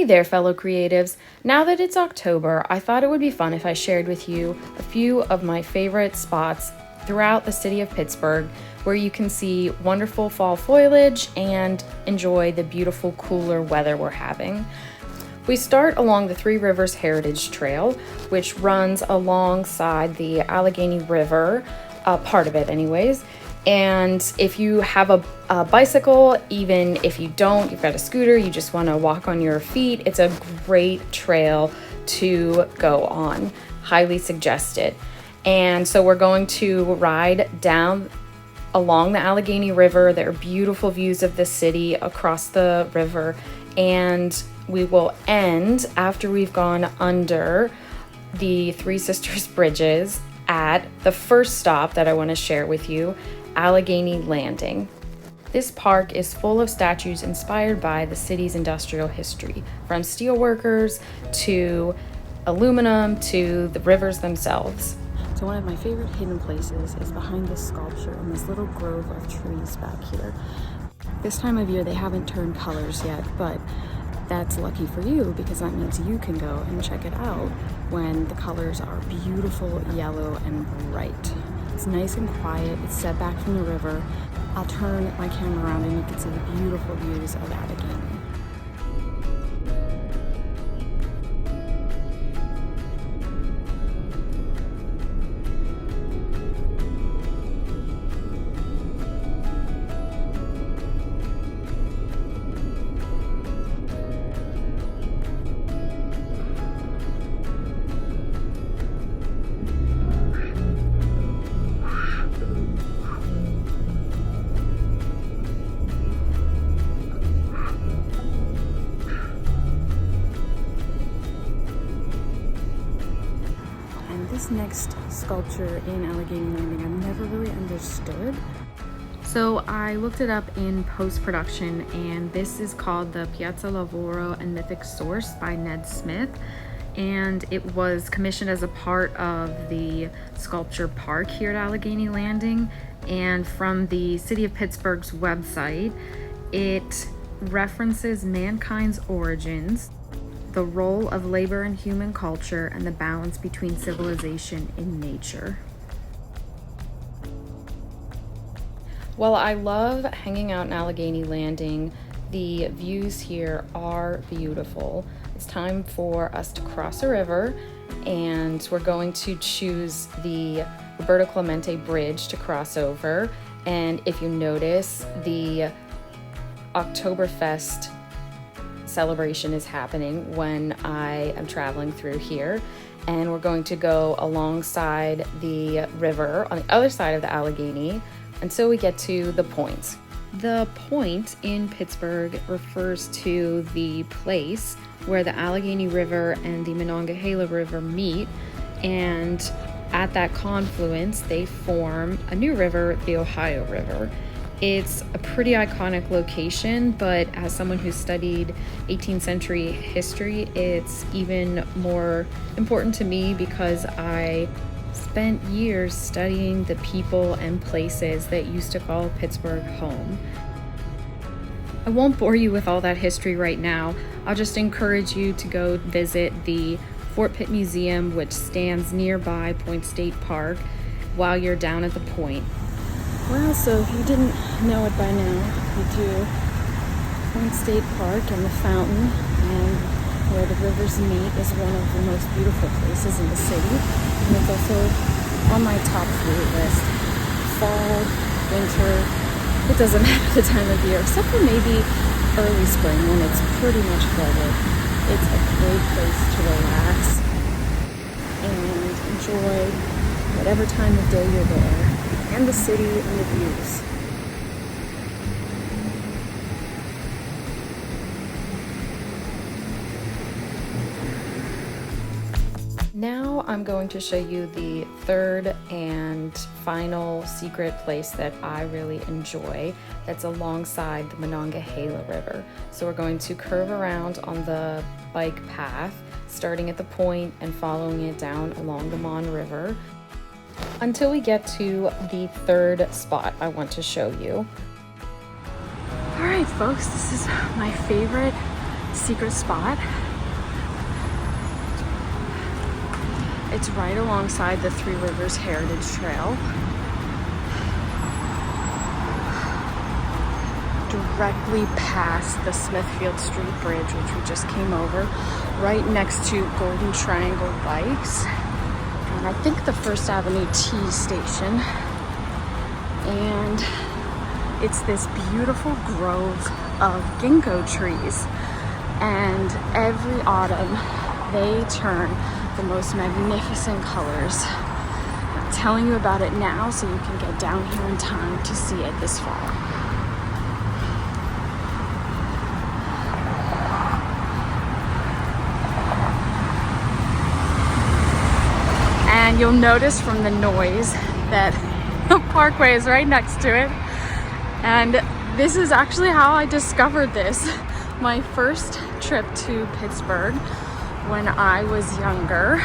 Hey there, fellow creatives. Now that it's October, I thought it would be fun if I shared with you a few of my favorite spots throughout the city of Pittsburgh where you can see wonderful fall foliage and enjoy the beautiful cooler weather we're having. We start along the Three Rivers Heritage Trail, which runs alongside the Allegheny River, part of it anyways. And if you have a bicycle, even if you don't, you've got a scooter, you just want to walk on your feet, it's a great trail to go on. Highly suggest it. And so we're going to ride down along the Allegheny River. There are beautiful views of the city across the river, and we will end after we've gone under the Three Sisters Bridges at the first stop that I want to share with you, Allegheny Landing. This park is full of statues inspired by the city's industrial history, from steelworkers to aluminum to the rivers themselves. So one of my favorite hidden places is behind this sculpture in this little grove of trees back here. This time of year they haven't turned colors yet, but that's lucky for you because that means you can go and check it out when the colors are beautiful yellow and bright. It's nice and quiet, it's set back from the river. I'll turn my camera around and you can see the beautiful views of Allegheny. This next sculpture in Allegheny Landing I've never really understood. So I looked it up in post-production, and this is called the Piazza Lavoro and Mythic Source by Ned Smith, and it was commissioned as a part of the sculpture park here at Allegheny Landing. And from the City of Pittsburgh's website, it references mankind's origins, the role of labor in human culture, and the balance between civilization and nature. While I love hanging out in Allegheny Landing, the views here are beautiful. It's time for us to cross a river, and we're going to choose the Roberto Clemente Bridge to cross over. And if you notice, the Oktoberfest celebration is happening when I am traveling through here, and we're going to go alongside the river on the other side of the Allegheny until we get to the point. The point in Pittsburgh refers to the place where the Allegheny River and the Monongahela River meet, and at that confluence they form a new river, the Ohio River. It's a pretty iconic location, but as someone who's studied 18th century history, it's even more important to me because I spent years studying the people and places that used to call Pittsburgh home. I won't bore you with all that history right now. I'll just encourage you to go visit the Fort Pitt Museum, which stands nearby Point State Park, while you're down at the point. Well, so if you didn't know it by now, you do. Point State Park and the fountain and where the rivers meet is one of the most beautiful places in the city. And it's also on my top 3 list. Fall, winter, it doesn't matter the time of year, except for maybe early spring when it's pretty much flooded. It's a great place to relax and enjoy whatever time of day you're there, and the city and the views. Now I'm going to show you the third and final secret place that I really enjoy that's alongside the Monongahela River. So we're going to curve around on the bike path, starting at the point and following it down along the Mon River, until we get to the third spot I want to show you. All right, folks, this is my favorite secret spot. It's right alongside the Three Rivers Heritage Trail. Directly past the Smithfield Street Bridge, which we just came over, right next to Golden Triangle Bikes, and I think the First Avenue T station. And it's this beautiful grove of ginkgo trees, and every autumn they turn the most magnificent colors. I'm telling you about it now so you can get down here in time to see it this fall. And you'll notice from the noise that the parkway is right next to it. And this is actually how I discovered this. My first trip to Pittsburgh when I was younger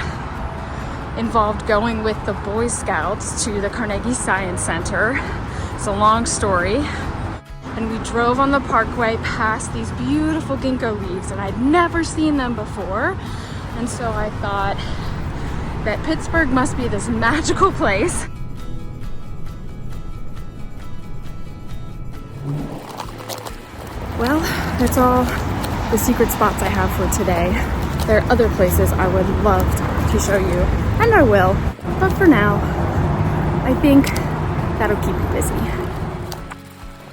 involved going with the Boy Scouts to the Carnegie Science Center. It's a long story. And we drove on the parkway past these beautiful ginkgo leaves, and I'd never seen them before. And so I thought that Pittsburgh must be this magical place. Well, that's all the secret spots I have for today. There are other places I would love to show you, and I will, but for now, I think that'll keep you busy.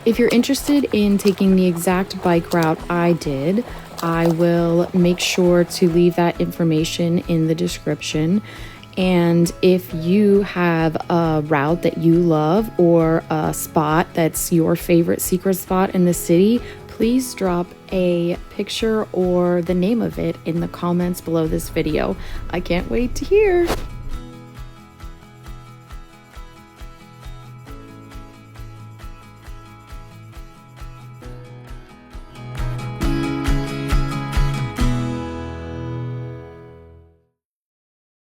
If you're interested in taking the exact bike route I did, I will make sure to leave that information in the description. And if you have a route that you love or a spot that's your favorite secret spot in the city, please drop a picture or the name of it in the comments below this video. I can't wait to hear.